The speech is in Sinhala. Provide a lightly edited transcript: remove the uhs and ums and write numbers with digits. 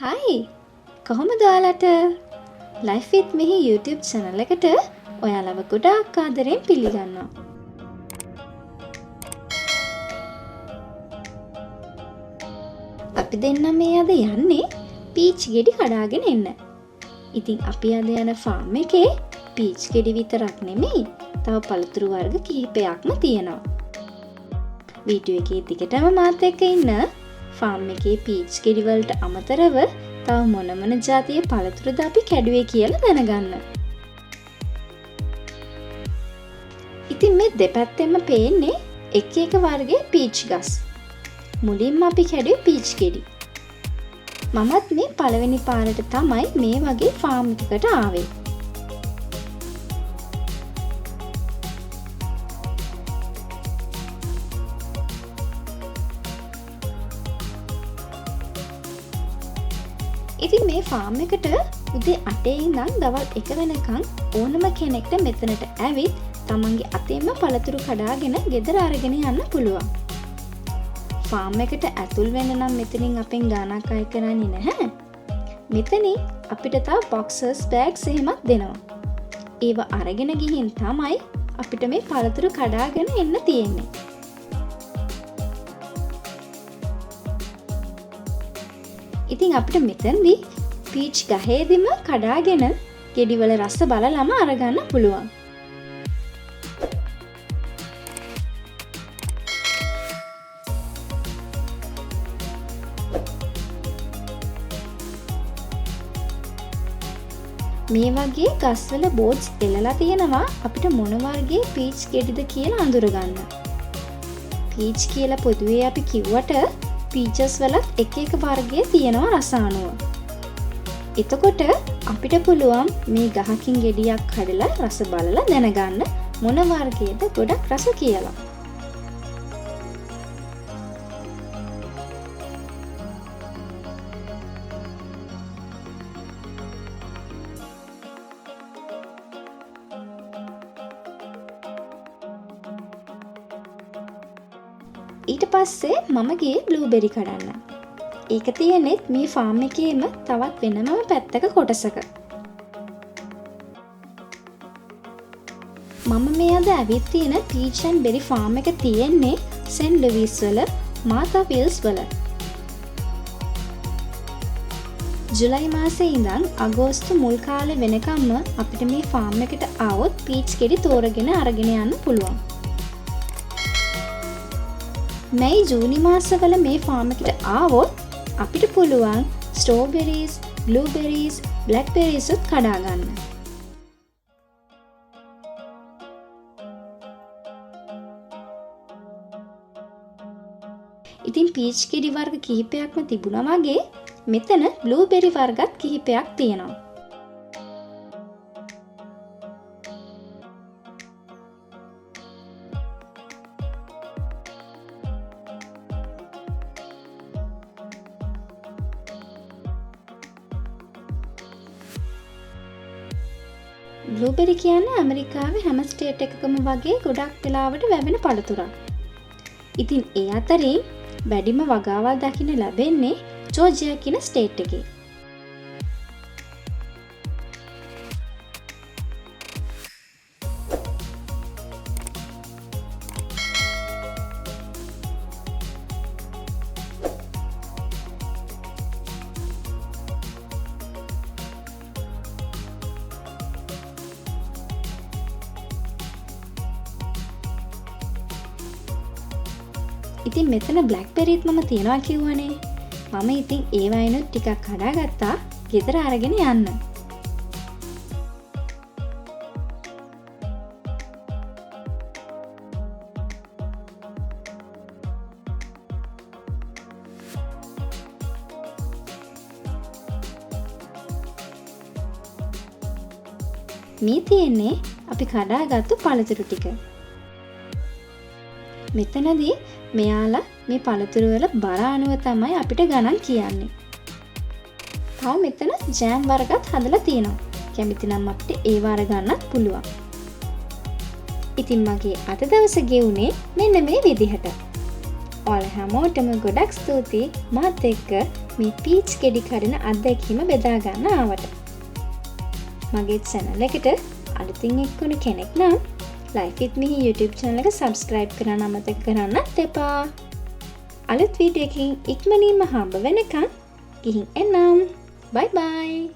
හයි කොහොමද ඔයාලට Life with Mihi YouTube channel එකට ඔයාලව ගොඩාක් ආදරෙන් පිළිගන්නවා. අපි දෙන්නා මේ අද යන්නේ පීච් ගෙඩි කඩාගෙන එන්න. ඉතින් අපි අද යන ෆාම් එකේ පීච් ගෙඩි විතරක් නෙමෙයි තව පළතුරු වර්ග කිහිපයක්ම තියෙනවා. වීඩියෝ එකේ දිගටම මාත් එක්ක ඉන්න. ෆාම් එකේ පීච් ගෙඩි වලට අමතරව තව මොන මොන જાතියේ පළතුරුද අපි කැඩුවේ කියලා දැනගන්න. ඉතින් මේ දෙපැත්තෙම පේන්නේ එක එක වර්ගයේ පීච් ගස්. මුලින්ම අපි කැඩුවේ පීච් ගෙඩි. මමත් මේ පළවෙනි පාරට තමයි මේ වගේ ෆාම් එකකට ආවේ. ඉතින් මේ ෆාම් එකට උදේ 8 ඉඳන් දවල් 1 වෙනකන් ඕනම කෙනෙක්ට මෙතනට ඇවිත් තමන්ගේ අතෙන්ම පළතුරු කඩාගෙන ගෙදර අරගෙන යන්න පුළුවන්. ෆාම් එකට ඇතුල් වෙන්න නම් මෙතනින් අපෙන් ගාණක් අය කරන්නේ නැහැ. මෙතනින් අපිට තව boxes bags එහෙමත් දෙනවා. ඒව අරගෙන ගිහින් තමයි අපිට මේ පළතුරු කඩාගෙන එන්න තියෙන්නේ. ඉතින් අපිට මෙතනදී පීච් ගහේදීම කඩාගෙන ගෙඩිවල රස බලලම අරගන්න පුළුවන්. මේ වගේ ගස්වල බෝඩ්ස් එලලා තියෙනවා අපිට මොන වර්ගයේ පීච් ගෙඩිද කියලා අඳුරගන්න. පීච් කියලා පොදුවේ අපි කිව්වට පීචස් වලත් එක එක වර්ගයේ තියෙනවා රස අනුව. එතකොට අපිට පුළුවන් මේ ගහකින් ගෙඩියක් කඩලා රස බලලා දැනගන්න මොන වර්ගයේද ගොඩක් රස කියලා. ඊට පස්සේ මම ගියේ බ්ලූබෙරි කඩන්න. ඒක තියෙන්නේ මේ ෆාම් එකේම තවත් වෙනම පැත්තක කොටසක. මම මේ අද ඇවිත් තියෙන පීච් ඇන්ඩ් බෙරි ෆාම් එක තියෙන්නේ සෙන්ට් ලුයිස් වල මාතා විල්ස් වල. ජුලයි මාසේ ඉඳන් අගෝස්තු මුල් කාලේ වෙනකම්ම අපිට මේ ෆාම් එකට ආවොත් පීච් ගෙඩි තෝරගෙන අරගෙන යන්න පුළුවන්. මැයි ජූනි මාසවල මේ ෆාම් එකට ආවොත් අපිට පුළුවන් ස්ට්‍රෝබෙරීස්, බ්ලූබෙරීස්, බ්ලැක්බෙරීස් උත් කඩා ගන්න. ඉතින් පීච් ගෙඩි වර්ග කිහිපයක්ම තිබුණා වගේ මෙතන බ්ලූබෙරි වර්ගත් කිහිපයක් තියෙනවා. බ්ලූබෙරි කියන්නේ ඇමරිකාවේ හැම ස්ටේට් එකකම වගේ ගොඩක් වෙලාවට වැවෙන පළතුරක්. ඉතින් ඒ අතරින් වැඩිම වගාවල් දකින්න ලැබෙන්නේ ජෝර්ජියා කියන ස්ටේට් එකේ. ඉතින් මෙතන බ්ලැක්බෙරිත් මම තියනවා කිව්වනේ. මම ඉතින් ඒ වයින්ුත් ටිකක් කඩාගත්තා ගෙදර අරගෙන යන්න. මේ තියෙන්නේ අපි කඩාගත්තු පළතුරු ටික. මෙතනදී මෙයාලා මේ පළතුරු වල බර අනුව තමයි අපිට ගණන් කියන්නේ. තව මෙතන ජෑම් වර්ගත් හදලා තියෙනවා. කැමති නම් අපිට ඒව අරගන්නත් පුළුවන්. ඉතින් මගේ අද දවසේ ගෙවුනේ මෙන්න මේ විදිහට. ඔයාලා හැමෝටම ගොඩක් ස්තුතියි මාත් එක්ක මේ පීච් ගෙඩි කඩන අත්දැකීම බෙදා ගන්න ආවට. මගේ channel එකට අලුතින් එක්කුණු කෙනෙක් නම් Life with Mihi YouTube channel එක subscribe කරන්න අමතක කරන්නත් එපා. අලුත් වීඩියෝ එකකින් ඉක්මනින්ම හම්බ වෙනකන් ගිහින් එන්නම්. Bye bye.